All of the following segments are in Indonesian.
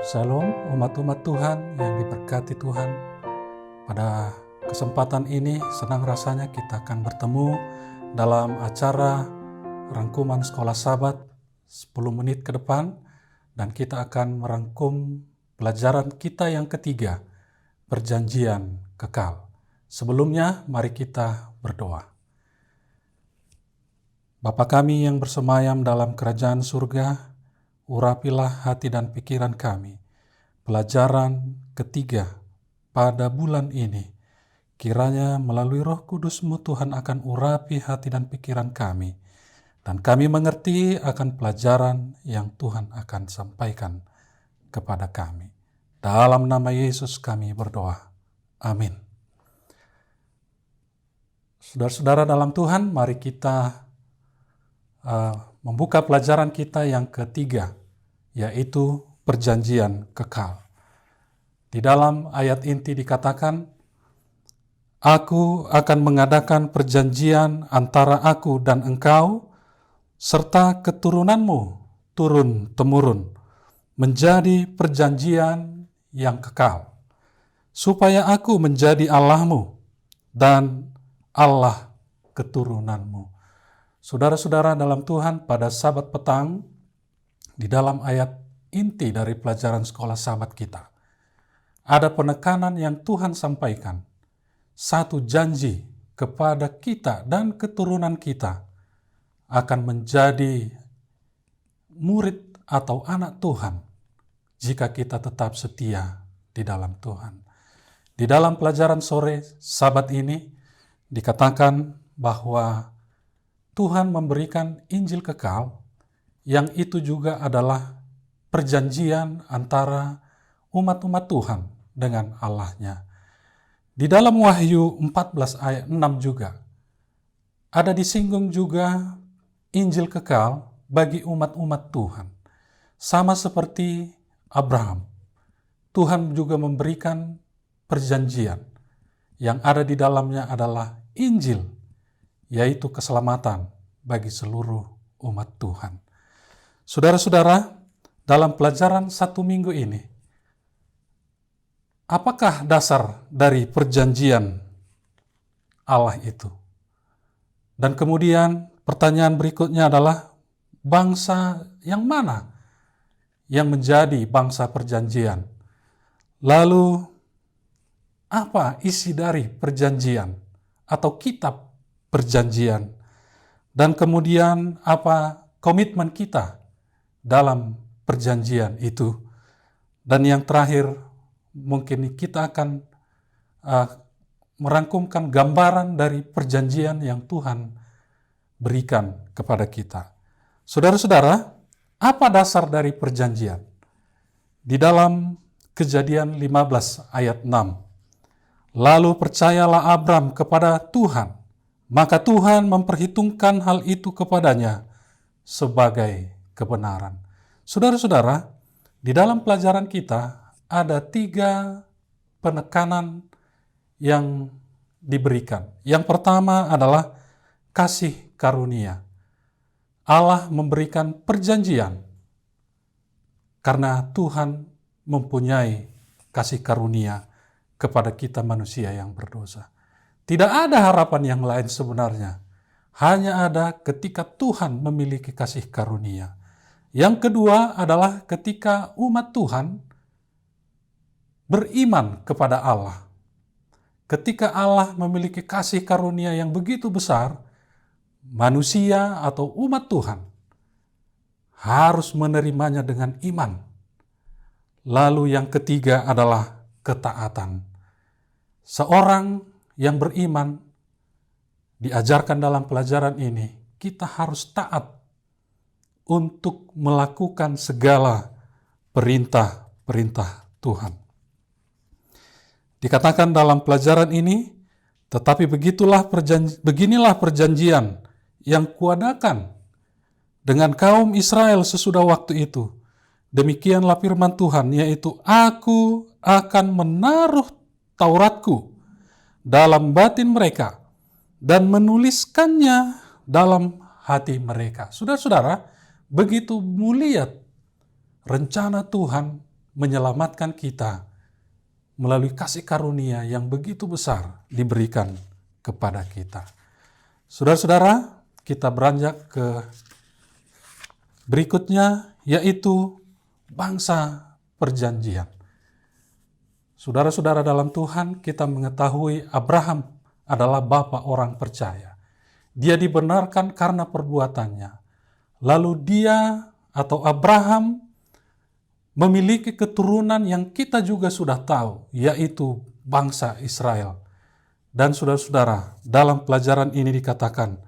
Shalom umat-umat Tuhan yang diberkati Tuhan. Pada kesempatan ini senang rasanya kita akan bertemu dalam acara rangkuman sekolah Sabat 10 menit ke depan, dan kita akan merangkum pelajaran kita yang ketiga, perjanjian kekal. Sebelumnya mari kita berdoa. Bapa kami yang bersemayam dalam kerajaan surga, urapilah hati dan pikiran kami. Pelajaran ketiga pada bulan ini, kiranya melalui Roh Kudus-Mu Tuhan akan urapi hati dan pikiran kami, dan kami mengerti akan pelajaran yang Tuhan akan sampaikan kepada kami. Dalam nama Yesus kami berdoa. Amin. Saudara-saudara dalam Tuhan, mari kita membuka pelajaran kita yang ketiga, yaitu perjanjian kekal. Di dalam ayat inti dikatakan, Aku akan mengadakan perjanjian antara aku dan engkau, serta keturunanmu turun-temurun, menjadi perjanjian yang kekal, supaya aku menjadi Allahmu dan Allah keturunanmu. Saudara-saudara dalam Tuhan, pada Sabat petang, di dalam ayat inti dari pelajaran sekolah Sabat kita, ada penekanan yang Tuhan sampaikan, satu janji kepada kita dan keturunan kita akan menjadi murid atau anak Tuhan jika kita tetap setia di dalam Tuhan. Di dalam pelajaran sore Sabat ini dikatakan bahwa Tuhan memberikan Injil kekal, yang itu juga adalah perjanjian antara umat-umat Tuhan dengan Allah-Nya. Di dalam Wahyu 14 ayat 6 juga ada disinggung juga Injil kekal bagi umat-umat Tuhan. Sama seperti Abraham, Tuhan juga memberikan perjanjian yang ada di dalamnya adalah Injil, yaitu keselamatan bagi seluruh umat Tuhan. Saudara-saudara, dalam pelajaran satu minggu ini, apakah dasar dari perjanjian Allah itu? Dan kemudian pertanyaan berikutnya adalah, bangsa yang mana yang menjadi bangsa perjanjian? Lalu, apa isi dari perjanjian atau kitab perjanjian? Dan kemudian apa komitmen kita dalam perjanjian itu? Dan yang terakhir, mungkin kita akan merangkumkan gambaran dari perjanjian yang Tuhan berikan kepada kita. Saudara-saudara, apa dasar dari perjanjian? Di dalam Kejadian 15 ayat 6, lalu percayalah Abram kepada Tuhan, maka Tuhan memperhitungkan hal itu kepadanya sebagai kebenaran. Saudara-saudara, di dalam pelajaran kita ada 3 penekanan yang diberikan. Yang pertama adalah kasih karunia. Allah memberikan perjanjian karena Tuhan mempunyai kasih karunia kepada kita manusia yang berdosa. Tidak ada harapan yang lain sebenarnya. Hanya ada ketika Tuhan memiliki kasih karunia. Yang kedua adalah ketika umat Tuhan beriman kepada Allah. Ketika Allah memiliki kasih karunia yang begitu besar, manusia atau umat Tuhan harus menerimanya dengan iman. Lalu yang ketiga adalah ketaatan. Seorang yang beriman diajarkan dalam pelajaran ini, kita harus taat untuk melakukan segala perintah-perintah Tuhan. Dikatakan dalam pelajaran ini, tetapi beginilah perjanjian yang kuadakan dengan kaum Israel sesudah waktu itu. Demikianlah firman Tuhan, yaitu Aku akan menaruh Tauratku dalam batin mereka dan menuliskannya dalam hati mereka. Saudara-saudara, begitu mulia rencana Tuhan menyelamatkan kita melalui kasih karunia yang begitu besar diberikan kepada kita. Saudara-saudara, kita beranjak ke berikutnya, yaitu bangsa perjanjian. Saudara-saudara dalam Tuhan, kita mengetahui Abraham adalah bapa orang percaya. Dia dibenarkan karena perbuatannya. Lalu dia atau Abraham memiliki keturunan yang kita juga sudah tahu, yaitu bangsa Israel. Dan saudara-saudara, dalam pelajaran ini dikatakan,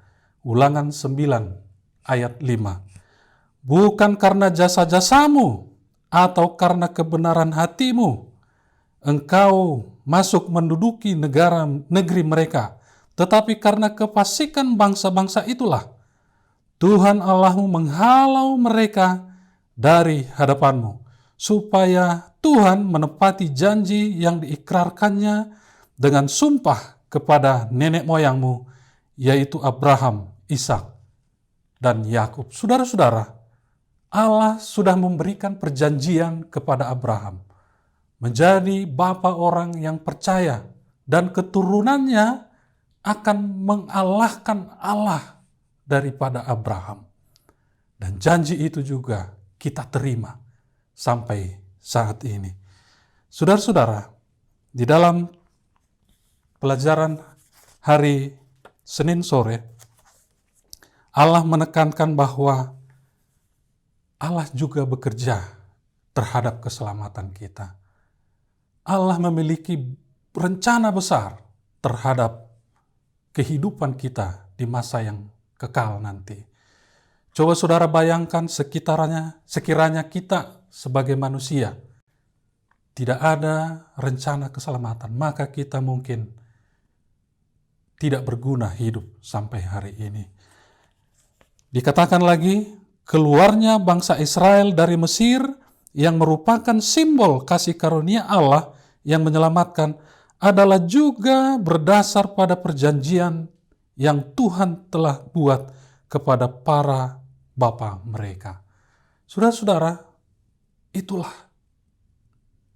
Ulangan 9 ayat 5. Bukan karena jasa-jasamu atau karena kebenaran hatimu, engkau masuk menduduki negeri mereka, tetapi karena kefasikan bangsa-bangsa itulah Tuhan Allahmu menghalau mereka dari hadapanmu, supaya Tuhan menepati janji yang diikrarkannya dengan sumpah kepada nenek moyangmu, yaitu Abraham, Ishak, dan Yakub. Saudara-saudara, Allah sudah memberikan perjanjian kepada Abraham menjadi bapa orang yang percaya, dan keturunannya akan mengalahkan Allah daripada Abraham. Dan janji itu juga kita terima sampai saat ini. Saudara-saudara, di dalam pelajaran hari Senin sore, Allah menekankan bahwa Allah juga bekerja terhadap keselamatan kita. Allah memiliki rencana besar terhadap kehidupan kita di masa yang kekal nanti. Coba saudara bayangkan sekiranya kita sebagai manusia tidak ada rencana keselamatan, maka kita mungkin tidak berguna hidup sampai hari ini. Dikatakan lagi, keluarnya bangsa Israel dari Mesir yang merupakan simbol kasih karunia Allah yang menyelamatkan adalah juga berdasar pada perjanjian yang Tuhan telah buat kepada para bapa mereka. Saudara-saudara, itulah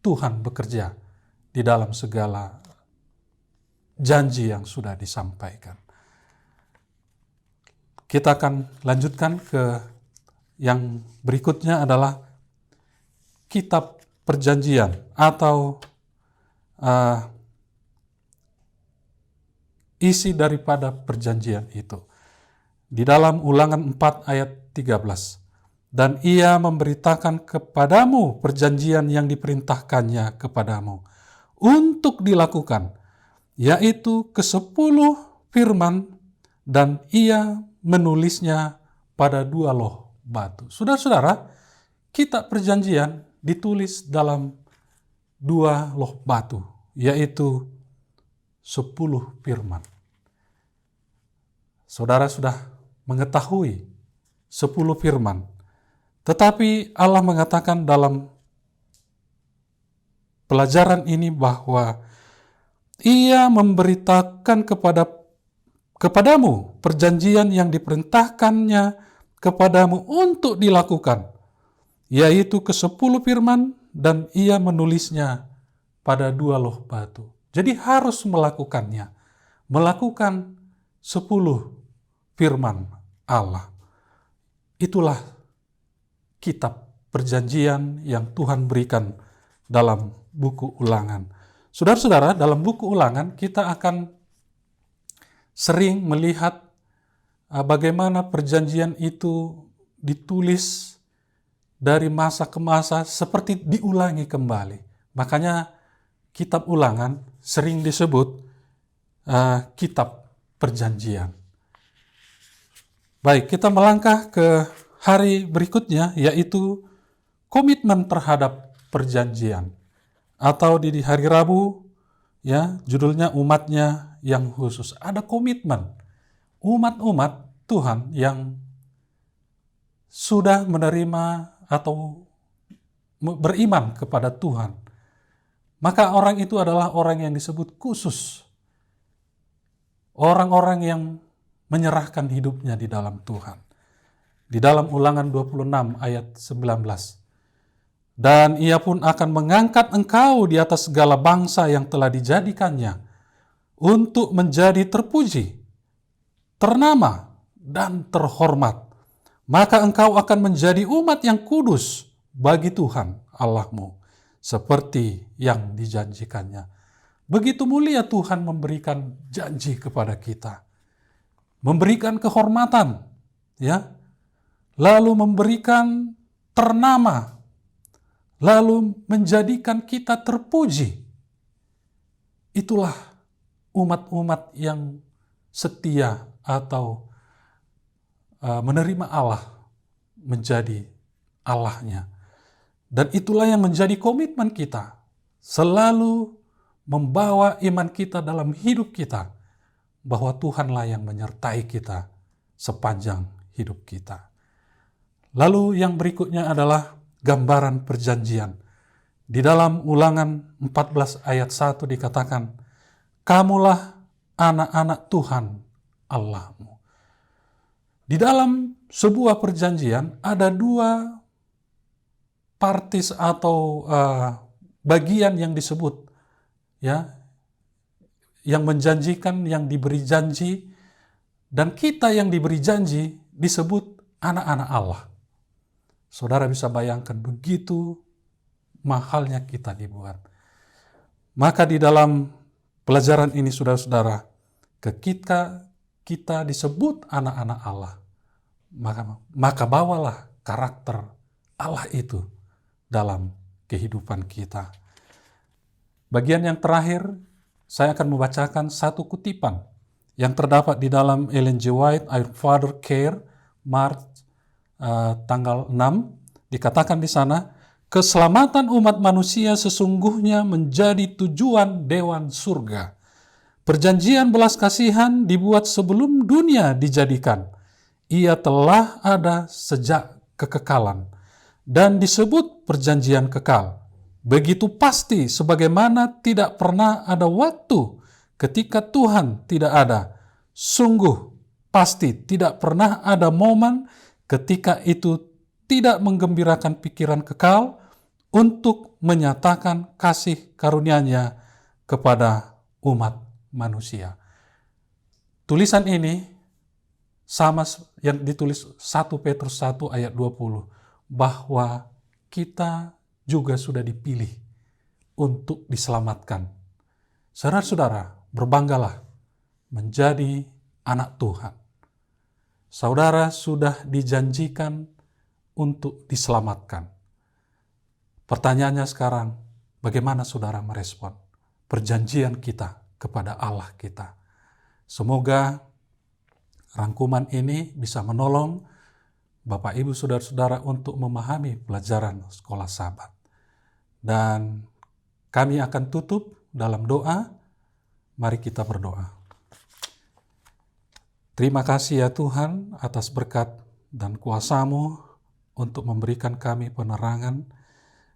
Tuhan bekerja di dalam segala janji yang sudah disampaikan. Kita akan lanjutkan ke yang berikutnya adalah kitab perjanjian atau isi daripada perjanjian itu. Di dalam Ulangan 4 ayat 13. Dan ia memberitakan kepadamu perjanjian yang diperintahkannya kepadamu untuk dilakukan, yaitu ke-10 firman, dan ia menulisnya pada 2 loh batu. Saudara-saudara, kitab perjanjian ditulis dalam 2 loh batu, yaitu 10 firman. Saudara sudah mengetahui 10 firman, tetapi Allah mengatakan dalam pelajaran ini bahwa ia memberitakan kepadamu perjanjian yang diperintahkannya kepadamu untuk dilakukan, yaitu ke-10 firman, dan ia menulisnya pada 2 loh batu. Jadi harus melakukannya, melakukan 10 firman Allah. Itulah kitab perjanjian yang Tuhan berikan dalam buku Ulangan. Saudara-saudara, dalam buku Ulangan kita akan sering melihat bagaimana perjanjian itu ditulis dari masa ke masa seperti diulangi kembali. Makanya kitab Ulangan sering disebut kitab perjanjian. Baik, kita melangkah ke hari berikutnya, yaitu komitmen terhadap perjanjian. Atau di hari Rabu, ya, judulnya umatnya yang khusus. Ada komitmen umat-umat Tuhan yang sudah menerima atau beriman kepada Tuhan. Maka orang itu adalah orang yang disebut khusus. Orang-orang yang menyerahkan hidupnya di dalam Tuhan. Di dalam Ulangan 26 ayat 19. Dan ia pun akan mengangkat engkau di atas segala bangsa yang telah dijadikannya, untuk menjadi terpuji, ternama, dan terhormat. Maka engkau akan menjadi umat yang kudus bagi Tuhan Allahmu, seperti yang dijanjikannya. Begitu mulia Tuhan memberikan janji kepada kita, memberikan kehormatan, ya, lalu memberikan ternama, lalu menjadikan kita terpuji. Itulah umat-umat yang setia atau menerima Allah menjadi Allahnya. Dan itulah yang menjadi komitmen kita, selalu membawa iman kita dalam hidup kita, bahwa Tuhanlah yang menyertai kita sepanjang hidup kita. Lalu yang berikutnya adalah gambaran perjanjian. Di dalam Ulangan 14 ayat 1 dikatakan, kamulah anak-anak Tuhan Allahmu. Di dalam sebuah perjanjian ada dua partis atau bagian yang disebut, ya, yang menjanjikan, yang diberi janji, dan kita yang diberi janji disebut anak-anak Allah. Saudara bisa bayangkan begitu mahalnya kita dibuat. Maka di dalam pelajaran ini, saudara-saudara, kita disebut anak-anak Allah. Maka bawalah karakter Allah itu dalam kehidupan kita. Bagian yang terakhir, saya akan membacakan satu kutipan yang terdapat di dalam Ellen G. White, Our Father Care, Maret tanggal 6. Dikatakan di sana, keselamatan umat manusia sesungguhnya menjadi tujuan Dewan Surga. Perjanjian belas kasihan dibuat sebelum dunia dijadikan. Ia telah ada sejak kekekalan dan disebut perjanjian kekal. Begitu pasti sebagaimana tidak pernah ada waktu ketika Tuhan tidak ada. Sungguh pasti tidak pernah ada momen ketika itu tidak menggembirakan pikiran kekal untuk menyatakan kasih karunia-Nya kepada umat manusia. Tulisan ini sama yang ditulis 1 Petrus 1 ayat 20, bahwa kita juga sudah dipilih untuk diselamatkan. Saudara-saudara, berbanggalah menjadi anak Tuhan. Saudara sudah dijanjikan untuk diselamatkan. Pertanyaannya sekarang, bagaimana saudara merespon perjanjian kita kepada Allah kita? Semoga rangkuman ini bisa menolong Bapak, Ibu, Saudara-saudara untuk memahami pelajaran sekolah Sabat. Dan kami akan tutup dalam doa. Mari kita berdoa. Terima kasih ya Tuhan atas berkat dan kuasa-Mu untuk memberikan kami penerangan,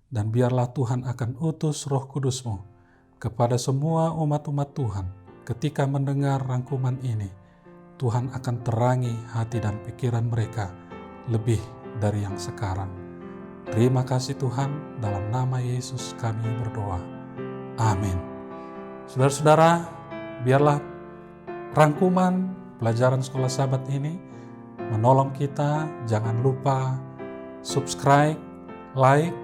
dan biarlah Tuhan akan utus Roh Kudus-Mu kepada semua umat-umat Tuhan. Ketika mendengar rangkuman ini, Tuhan akan terangi hati dan pikiran mereka lebih dari yang sekarang. Terima kasih Tuhan, dalam nama Yesus kami berdoa. Amin. Saudara-saudara, biarlah rangkuman pelajaran sekolah Sabat ini menolong kita. Jangan lupa subscribe, like,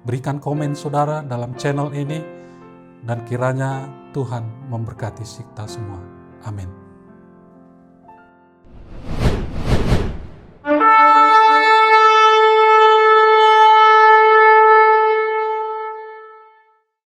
berikan komen saudara dalam channel ini, dan kiranya Tuhan memberkati kita semua. Amin.